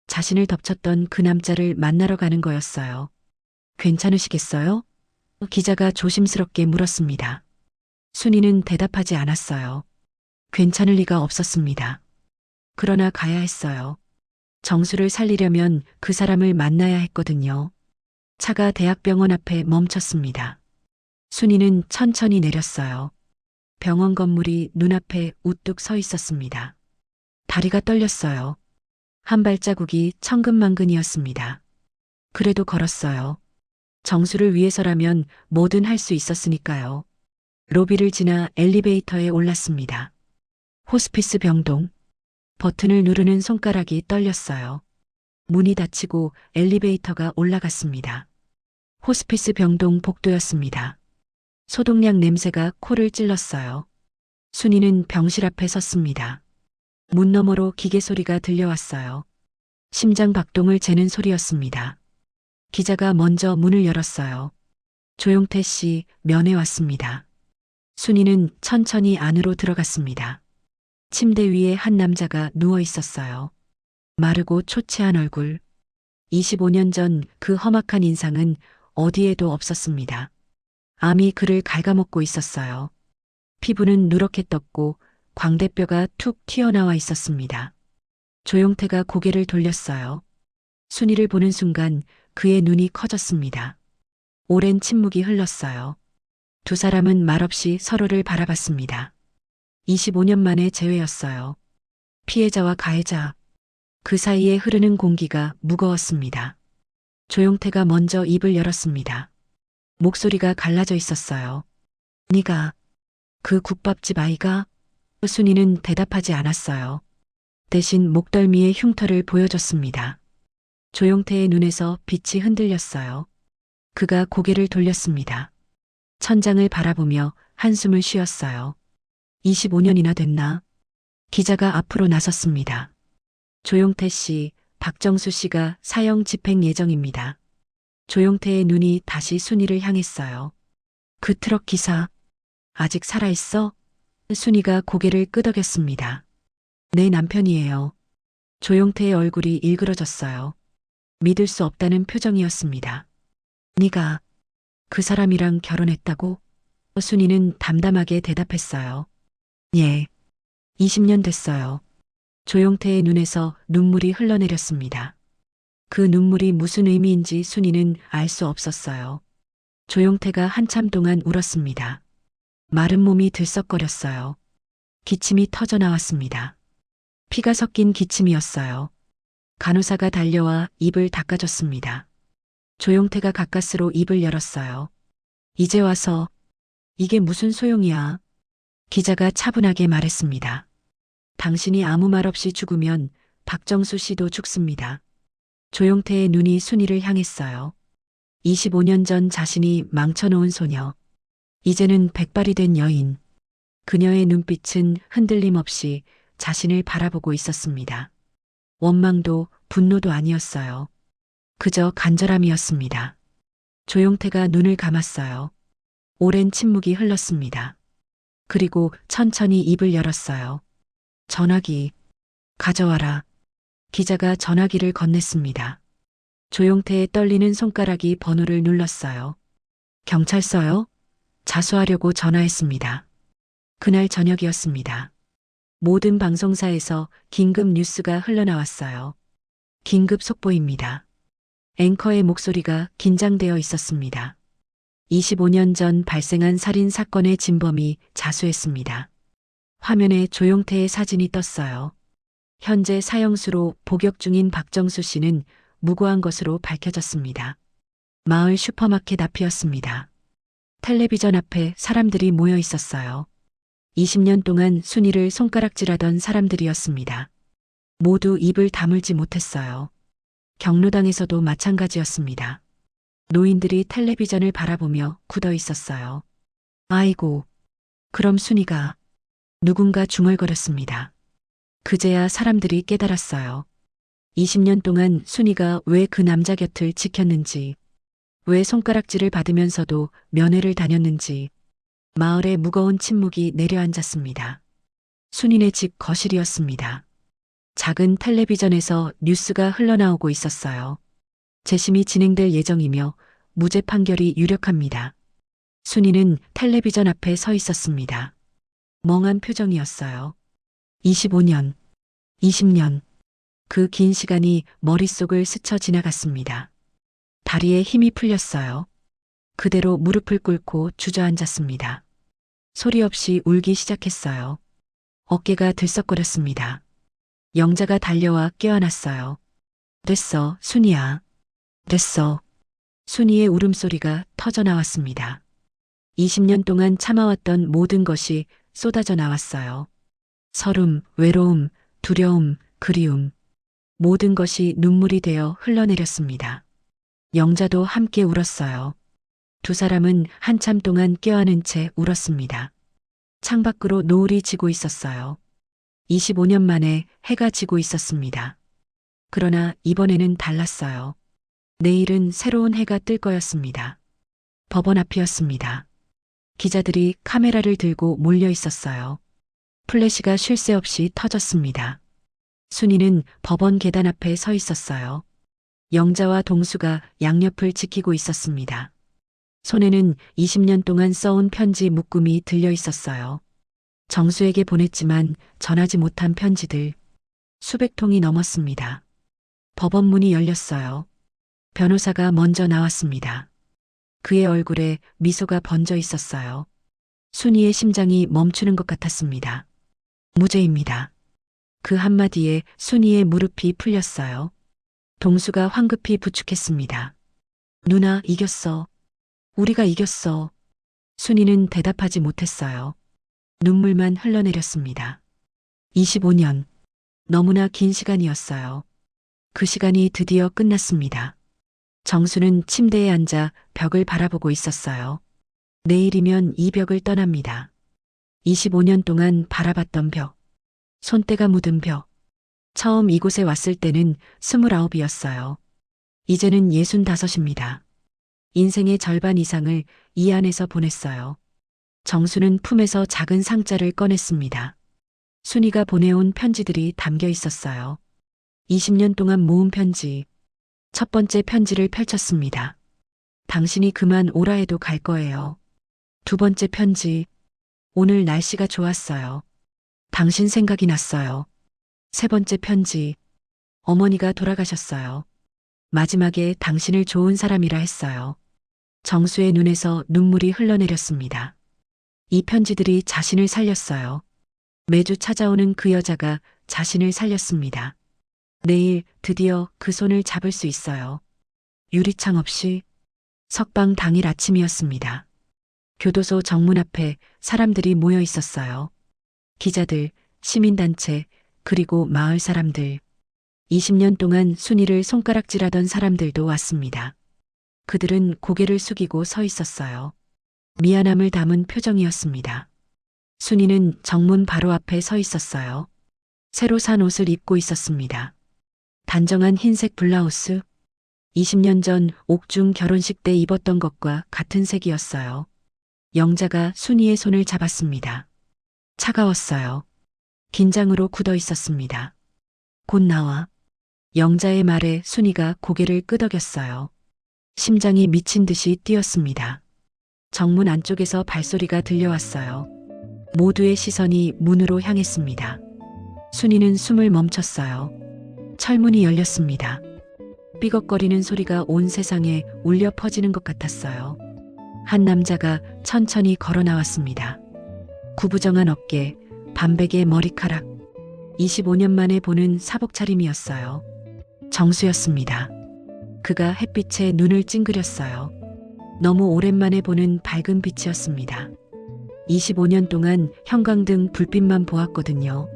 자신을 덮쳤던 그 남자를 만나러 가는 거였어요. 괜찮으시겠어요? 기자가 조심스럽게 물었습니다. 순이는 대답하지 않았어요. 괜찮을 리가 없었습니다. 그러나 가야 했어요. 정수를 살리려면 그 사람을 만나야 했거든요. 차가 대학병원 앞에 멈췄습니다. 순이는 천천히 내렸어요. 병원 건물이 눈앞에 우뚝 서 있었습니다. 다리가 떨렸어요. 한 발자국이 천근만근이었습니다. 그래도 걸었어요. 정수를 위해서라면 뭐든 할 수 있었으니까요. 로비를 지나 엘리베이터에 올랐습니다. 호스피스 병동. 버튼을 누르는 손가락이 떨렸어요. 문이 닫히고 엘리베이터가 올라갔습니다. 호스피스 병동 복도였습니다. 소독약 냄새가 코를 찔렀어요. 순이는 병실 앞에 섰습니다. 문 너머로 기계 소리가 들려왔어요. 심장 박동을 재는 소리였습니다. 기자가 먼저 문을 열었어요. 조용태 씨, 면회 왔습니다. 순이는 천천히 안으로 들어갔습니다. 침대 위에 한 남자가 누워 있었어요. 마르고 초췌한 얼굴. 25년 전 그 험악한 인상은 어디에도 없었습니다. 암이 그를 갉아먹고 있었어요. 피부는 누렇게 떴고 광대뼈가 툭 튀어나와 있었습니다. 조용태가 고개를 돌렸어요. 순이를 보는 순간 그의 눈이 커졌습니다. 오랜 침묵이 흘렀어요. 두 사람은 말없이 서로를 바라봤습니다. 25년 만의 재회였어요. 피해자와 가해자. 그 사이에 흐르는 공기가 무거웠습니다. 조용태가 먼저 입을 열었습니다. 목소리가 갈라져 있었어요. 네가 그 국밥집 아이가? 순이는 대답하지 않았어요. 대신 목덜미의 흉터를 보여줬습니다. 조용태의 눈에서 빛이 흔들렸어요. 그가 고개를 돌렸습니다. 천장을 바라보며 한숨을 쉬었어요. 25년이나 됐나? 기자가 앞으로 나섰습니다. 조용태 씨, 박정수 씨가 사형 집행 예정입니다. 조용태의 눈이 다시 순이를 향했어요. 그 트럭 기사, 아직 살아있어? 순이가 고개를 끄덕였습니다. 내 남편이에요. 조용태의 얼굴이 일그러졌어요. 믿을 수 없다는 표정이었습니다. 네가 그 사람이랑 결혼했다고? 순이는 담담하게 대답했어요. 예. 20년 됐어요. 조용태의 눈에서 눈물이 흘러내렸습니다. 그 눈물이 무슨 의미인지 순이는 알 수 없었어요. 조용태가 한참 동안 울었습니다. 마른 몸이 들썩거렸어요. 기침이 터져 나왔습니다. 피가 섞인 기침이었어요. 간호사가 달려와 입을 닦아줬습니다. 조용태가 가까스로 입을 열었어요. 이제 와서 이게 무슨 소용이야? 기자가 차분하게 말했습니다. 당신이 아무 말 없이 죽으면 박정수 씨도 죽습니다. 조용태의 눈이 순이를 향했어요. 25년 전 자신이 망쳐놓은 소녀. 이제는 백발이 된 여인. 그녀의 눈빛은 흔들림 없이 자신을 바라보고 있었습니다. 원망도 분노도 아니었어요. 그저 간절함이었습니다. 조용태가 눈을 감았어요. 오랜 침묵이 흘렀습니다. 그리고 천천히 입을 열었어요. 전화기, 가져와라. 기자가 전화기를 건넸습니다. 조용태의 떨리는 손가락이 번호를 눌렀어요. 경찰서요? 자수하려고 전화했습니다. 그날 저녁이었습니다. 모든 방송사에서 긴급 뉴스가 흘러나왔어요. 긴급 속보입니다. 앵커의 목소리가 긴장되어 있었습니다. 25년 전 발생한 살인 사건의 진범이 자수했습니다. 화면에 조용태의 사진이 떴어요. 현재 사형수로 복역 중인 박정수 씨는 무고한 것으로 밝혀졌습니다. 마을 슈퍼마켓 앞이었습니다. 텔레비전 앞에 사람들이 모여 있었어요. 20년 동안 순이를 손가락질하던 사람들이었습니다. 모두 입을 다물지 못했어요. 경로당에서도 마찬가지였습니다. 노인들이 텔레비전을 바라보며 굳어 있었어요. 아이고, 그럼 순이가 누군가 중얼거렸습니다. 그제야 사람들이 깨달았어요. 20년 동안 순이가 왜 그 남자 곁을 지켰는지, 왜 손가락질을 받으면서도 면회를 다녔는지, 마을에 무거운 침묵이 내려앉았습니다. 순이네 집 거실이었습니다. 작은 텔레비전에서 뉴스가 흘러나오고 있었어요. 재심이 진행될 예정이며 무죄 판결이 유력합니다. 순이는 텔레비전 앞에 서 있었습니다. 멍한 표정이었어요. 25년, 20년, 그 긴 시간이 머릿속을 스쳐 지나갔습니다. 다리에 힘이 풀렸어요. 그대로 무릎을 꿇고 주저앉았습니다. 소리 없이 울기 시작했어요. 어깨가 들썩거렸습니다. 영자가 달려와 껴안았어요. 됐어, 순이야. 됐어. 순이의 울음소리가 터져 나왔습니다. 20년 동안 참아왔던 모든 것이 쏟아져 나왔어요. 서름, 외로움, 두려움, 그리움. 모든 것이 눈물이 되어 흘러내렸습니다. 영자도 함께 울었어요. 두 사람은 한참 동안 껴안은 채 울었습니다. 창밖으로 노을이 지고 있었어요. 25년 만에 해가 지고 있었습니다. 그러나 이번에는 달랐어요. 내일은 새로운 해가 뜰 거였습니다. 법원 앞이었습니다. 기자들이 카메라를 들고 몰려 있었어요. 플래시가 쉴 새 없이 터졌습니다. 순이는 법원 계단 앞에 서 있었어요. 영자와 동수가 양옆을 지키고 있었습니다. 손에는 20년 동안 써온 편지 묶음이 들려 있었어요. 정수에게 보냈지만 전하지 못한 편지들. 수백 통이 넘었습니다. 법원 문이 열렸어요. 변호사가 먼저 나왔습니다. 그의 얼굴에 미소가 번져 있었어요. 순이의 심장이 멈추는 것 같았습니다. 무죄입니다. 그 한마디에 순이의 무릎이 풀렸어요. 동수가 황급히 부축했습니다. 누나, 이겼어. 우리가 이겼어. 순이는 대답하지 못했어요. 눈물만 흘러내렸습니다. 25년. 너무나 긴 시간이었어요. 그 시간이 드디어 끝났습니다. 정수는 침대에 앉아 벽을 바라보고 있었어요. 내일이면 이 벽을 떠납니다. 25년 동안 바라봤던 벽. 손때가 묻은 벽. 처음 이곳에 왔을 때는 29이었어요. 이제는 65입니다. 인생의 절반 이상을 이 안에서 보냈어요. 정수는 품에서 작은 상자를 꺼냈습니다. 순이가 보내온 편지들이 담겨 있었어요. 20년 동안 모은 편지. 첫 번째 편지를 펼쳤습니다. 당신이 그만 오라 해도 갈 거예요. 두 번째 편지. 오늘 날씨가 좋았어요. 당신 생각이 났어요. 세 번째 편지. 어머니가 돌아가셨어요. 마지막에 당신을 좋은 사람이라 했어요. 정수의 눈에서 눈물이 흘러내렸습니다. 이 편지들이 자신을 살렸어요. 매주 찾아오는 그 여자가 자신을 살렸습니다. 내일 드디어 그 손을 잡을 수 있어요. 유리창 없이 석방 당일 아침이었습니다. 교도소 정문 앞에 사람들이 모여 있었어요. 기자들, 시민단체, 그리고 마을 사람들. 20년 동안 순이를 손가락질하던 사람들도 왔습니다. 그들은 고개를 숙이고 서 있었어요. 미안함을 담은 표정이었습니다. 순이는 정문 바로 앞에 서 있었어요. 새로 산 옷을 입고 있었습니다. 단정한 흰색 블라우스. 20년 전 옥중 결혼식 때 입었던 것과 같은 색이었어요. 영자가 순이의 손을 잡았습니다. 차가웠어요. 긴장으로 굳어 있었습니다. 곧 나와. 영자의 말에 순이가 고개를 끄덕였어요. 심장이 미친 듯이 뛰었습니다. 정문 안쪽에서 발소리가 들려왔어요. 모두의 시선이 문으로 향했습니다. 순이는 숨을 멈췄어요. 철문이 열렸습니다. 삐걱거리는 소리가 온 세상에 울려 퍼지는 것 같았어요. 한 남자가 천천히 걸어 나왔습니다. 구부정한 어깨, 반백의 머리카락. 25년 만에 보는 사복 차림이었어요. 정수였습니다. 그가 햇빛에 눈을 찡그렸어요. 너무 오랜만에 보는 밝은 빛이었습니다. 25년 동안 형광등 불빛만 보았거든요.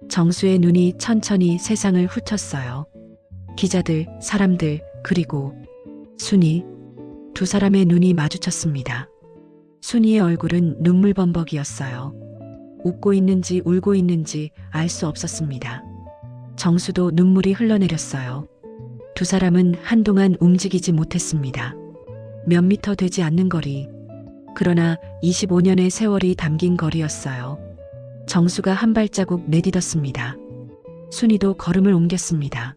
정수의 눈이 천천히 세상을 훑었어요. 기자들, 사람들, 그리고 순이. 두 사람의 눈이 마주쳤습니다. 순이의 얼굴은 눈물범벅이었어요. 웃고 있는지 울고 있는지 알 수 없었습니다. 정수도 눈물이 흘러내렸어요. 두 사람은 한동안 움직이지 못했습니다. 몇 미터 되지 않는 거리. 그러나 25년의 세월이 담긴 거리였어요. 정수가 한 발자국 내딛었습니다. 순이도 걸음을 옮겼습니다.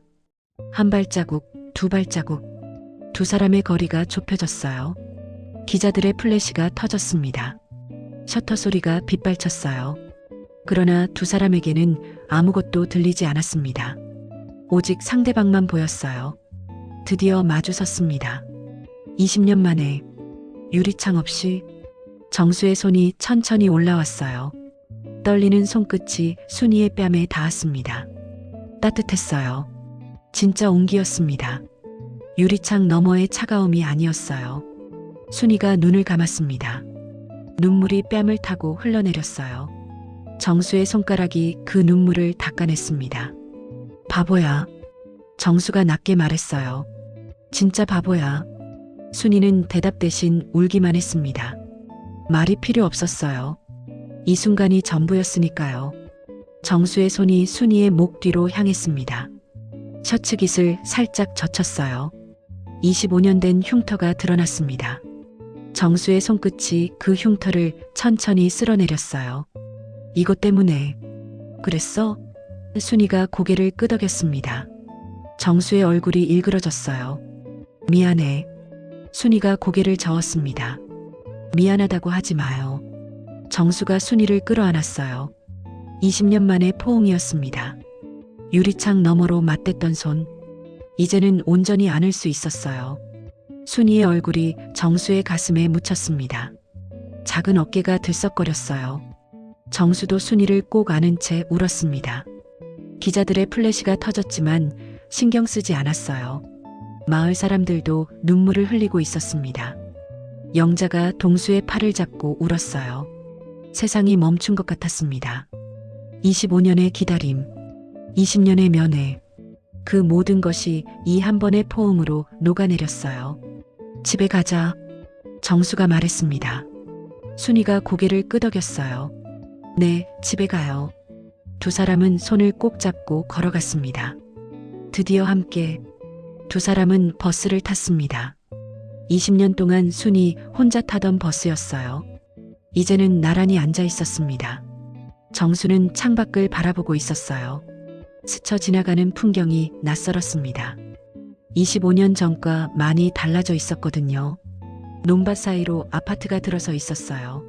한 발자국, 두 발자국. 두 사람의 거리가 좁혀졌어요. 기자들의 플래시가 터졌습니다. 셔터 소리가 빗발쳤어요. 그러나 두 사람에게는 아무것도 들리지 않았습니다. 오직 상대방만 보였어요. 드디어 마주 섰습니다. 20년 만에 유리창 없이 정수의 손이 천천히 올라왔어요. 떨리는 손끝이 순이의 뺨에 닿았습니다. 따뜻했어요. 진짜 온기였습니다. 유리창 너머의 차가움이 아니었어요. 순이가 눈을 감았습니다. 눈물이 뺨을 타고 흘러내렸어요. 정수의 손가락이 그 눈물을 닦아냈습니다. 바보야. 정수가 낮게 말했어요. 진짜 바보야. 순이는 대답 대신 울기만 했습니다. 말이 필요 없었어요. 이 순간이 전부였으니까요. 정수의 손이 순이의 목 뒤로 향했습니다. 셔츠 깃을 살짝 젖혔어요. 25년 된 흉터가 드러났습니다. 정수의 손끝이 그 흉터를 천천히 쓸어내렸어요. 이것 때문에 그랬어? 순이가 고개를 끄덕였습니다. 정수의 얼굴이 일그러졌어요. 미안해. 순이가 고개를 저었습니다. 미안하다고 하지 마요. 정수가 순이를 끌어안았어요. 20년 만의 포옹이었습니다. 유리창 너머로 맞댔던 손. 이제는 온전히 안을 수 있었어요. 순이의 얼굴이 정수의 가슴에 묻혔습니다. 작은 어깨가 들썩거렸어요. 정수도 순이를 꼭 안은 채 울었습니다. 기자들의 플래시가 터졌지만 신경 쓰지 않았어요. 마을 사람들도 눈물을 흘리고 있었습니다. 영자가 동수의 팔을 잡고 울었어요. 세상이 멈춘 것 같았습니다. 25년의 기다림, 20년의 면회, 그 모든 것이 이 한 번의 포옹으로 녹아내렸어요. 집에 가자. 정수가 말했습니다. 순이가 고개를 끄덕였어요. 네, 집에 가요. 두 사람은 손을 꼭 잡고 걸어갔습니다. 드디어 함께 두 사람은 버스를 탔습니다. 20년 동안 순이 혼자 타던 버스였어요. 이제는 나란히 앉아 있었습니다. 정수는 창밖을 바라보고 있었어요. 스쳐 지나가는 풍경이 낯설었습니다. 25년 전과 많이 달라져 있었거든요. 논밭 사이로 아파트가 들어서 있었어요.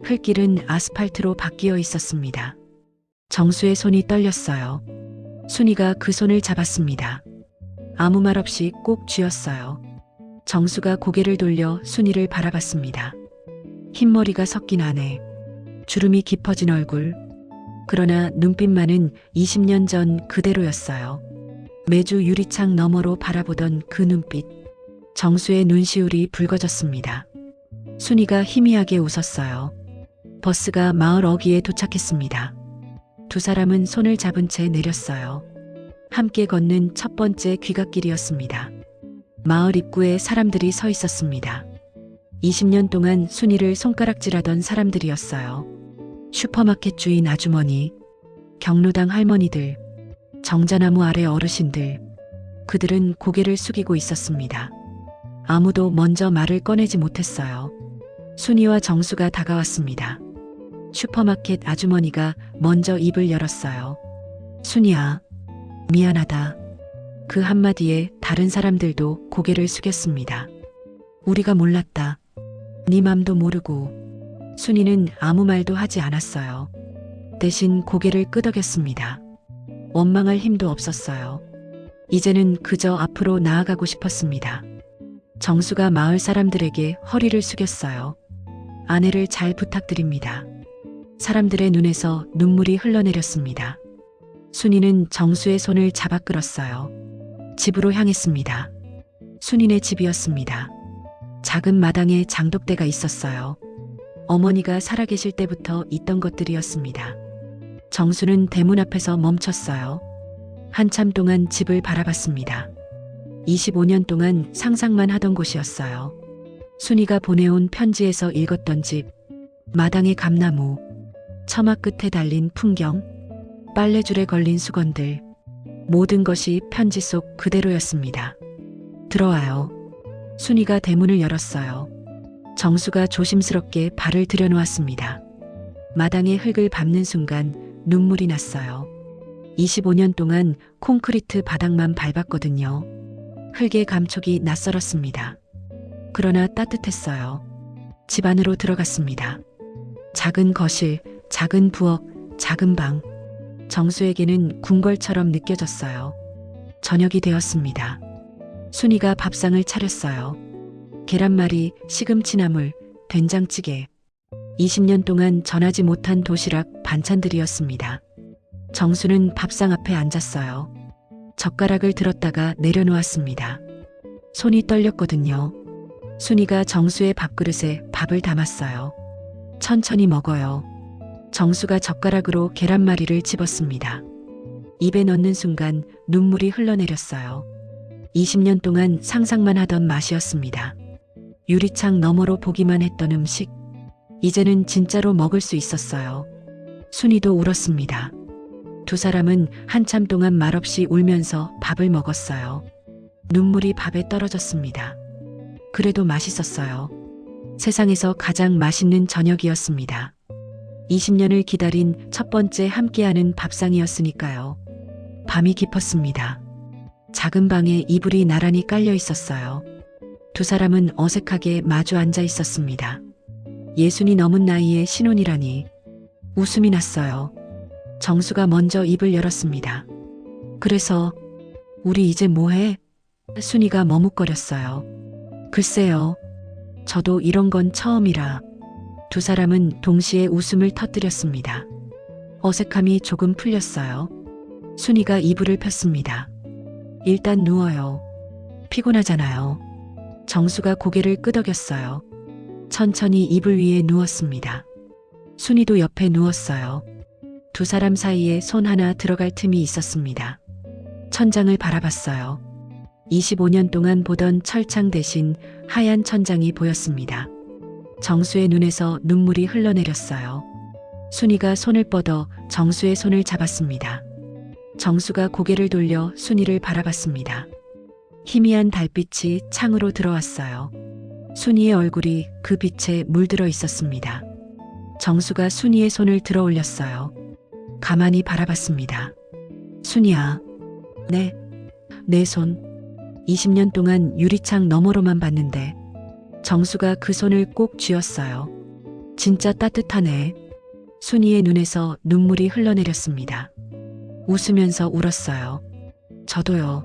흙길은 아스팔트로 바뀌어 있었습니다. 정수의 손이 떨렸어요. 순이가 그 손을 잡았습니다. 아무 말 없이 꼭 쥐었어요. 정수가 고개를 돌려 순이를 바라봤습니다. 흰머리가 섞인 아내, 주름이 깊어진 얼굴, 그러나 눈빛만은 20년 전 그대로였어요. 매주 유리창 너머로 바라보던 그 눈빛. 정수의 눈시울이 붉어졌습니다. 순이가 희미하게 웃었어요. 버스가 마을 어귀에 도착했습니다. 두 사람은 손을 잡은 채 내렸어요. 함께 걷는 첫 번째 귀갓길이었습니다. 마을 입구에 사람들이 서 있었습니다. 20년 동안 순이를 손가락질하던 사람들이었어요. 슈퍼마켓 주인 아주머니, 경로당 할머니들, 정자나무 아래 어르신들, 그들은 고개를 숙이고 있었습니다. 아무도 먼저 말을 꺼내지 못했어요. 순이와 정수가 다가왔습니다. 슈퍼마켓 아주머니가 먼저 입을 열었어요. 순이야, 미안하다. 그 한마디에 다른 사람들도 고개를 숙였습니다. 우리가 몰랐다. 네 맘도 모르고. 순이는 아무 말도 하지 않았어요. 대신 고개를 끄덕였습니다. 원망할 힘도 없었어요. 이제는 그저 앞으로 나아가고 싶었습니다. 정수가 마을 사람들에게 허리를 숙였어요. 아내를 잘 부탁드립니다. 사람들의 눈에서 눈물이 흘러내렸습니다. 순이는 정수의 손을 잡아 끌었어요. 집으로 향했습니다. 순이네 집이었습니다. 작은 마당에 장독대가 있었어요. 어머니가 살아계실 때부터 있던 것들이었습니다. 정수는 대문 앞에서 멈췄어요. 한참 동안 집을 바라봤습니다. 25년 동안 상상만 하던 곳이었어요. 순이가 보내온 편지에서 읽었던 집, 마당의 감나무, 처마 끝에 달린 풍경, 빨래줄에 걸린 수건들, 모든 것이 편지 속 그대로였습니다. 들어와요. 순이가 대문을 열었어요. 정수가 조심스럽게 발을 들여놓았습니다. 마당에 흙을 밟는 순간 눈물이 났어요. 25년 동안 콘크리트 바닥만 밟았거든요. 흙의 감촉이 낯설었습니다. 그러나 따뜻했어요. 집 안으로 들어갔습니다. 작은 거실, 작은 부엌, 작은 방. 정수에게는 궁궐처럼 느껴졌어요. 저녁이 되었습니다. 순이가 밥상을 차렸어요. 계란말이, 시금치나물, 된장찌개. 20년 동안 전하지 못한 도시락, 반찬들이었습니다. 정수는 밥상 앞에 앉았어요. 젓가락을 들었다가 내려놓았습니다. 손이 떨렸거든요. 순이가 정수의 밥그릇에 밥을 담았어요. 천천히 먹어요. 정수가 젓가락으로 계란말이를 집었습니다. 입에 넣는 순간 눈물이 흘러내렸어요. 20년 동안 상상만 하던 맛이었습니다. 유리창 너머로 보기만 했던 음식, 이제는 진짜로 먹을 수 있었어요. 순이도 울었습니다. 두 사람은 한참 동안 말없이 울면서 밥을 먹었어요. 눈물이 밥에 떨어졌습니다. 그래도 맛있었어요. 세상에서 가장 맛있는 저녁이었습니다. 20년을 기다린 첫 번째 함께하는 밥상이었으니까요. 밤이 깊었습니다. 작은 방에 이불이 나란히 깔려 있었어요. 두 사람은 어색하게 마주 앉아 있었습니다. 예순이 넘은 나이에 신혼이라니. 웃음이 났어요. 정수가 먼저 입을 열었습니다. 그래서 우리 이제 뭐해? 순이가 머뭇거렸어요. 글쎄요. 저도 이런 건 처음이라. 두 사람은 동시에 웃음을 터뜨렸습니다. 어색함이 조금 풀렸어요. 순이가 이불을 폈습니다. 일단 누워요. 피곤하잖아요. 정수가 고개를 끄덕였어요. 천천히 이불 위에 누웠습니다. 순이도 옆에 누웠어요. 두 사람 사이에 손 하나 들어갈 틈이 있었습니다. 천장을 바라봤어요. 25년 동안 보던 철창 대신 하얀 천장이 보였습니다. 정수의 눈에서 눈물이 흘러내렸어요. 순이가 손을 뻗어 정수의 손을 잡았습니다. 정수가 고개를 돌려 순이를 바라봤습니다. 희미한 달빛이 창으로 들어왔어요. 순이의 얼굴이 그 빛에 물들어 있었습니다. 정수가 순이의 손을 들어 올렸어요. 가만히 바라봤습니다. 순이야. 내 손. 20년 동안 유리창 너머로만 봤는데 정수가 그 손을 꼭 쥐었어요. 진짜 따뜻하네. 순이의 눈에서 눈물이 흘러내렸습니다. 웃으면서 울었어요. 저도요.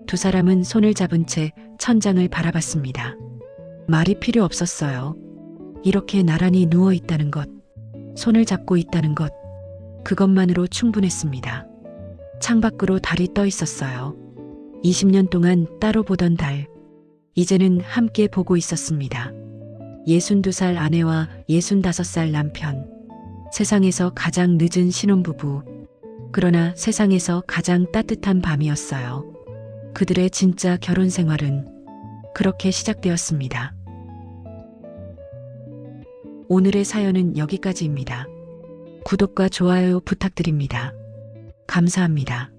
두 사람은 손을 잡은 채 천장을 바라봤습니다. 말이 필요 없었어요. 이렇게 나란히 누워 있다는 것, 손을 잡고 있다는 것, 그것만으로 충분했습니다. 창밖으로 달이 떠 있었어요. 20년 동안 따로 보던 달, 이제는 함께 보고 있었습니다. 62살 아내와 65살 남편, 세상에서 가장 늦은 신혼부부, 그러나 세상에서 가장 따뜻한 밤이었어요. 그들의 진짜 결혼 생활은 그렇게 시작되었습니다. 오늘의 사연은 여기까지입니다. 구독과 좋아요 부탁드립니다. 감사합니다.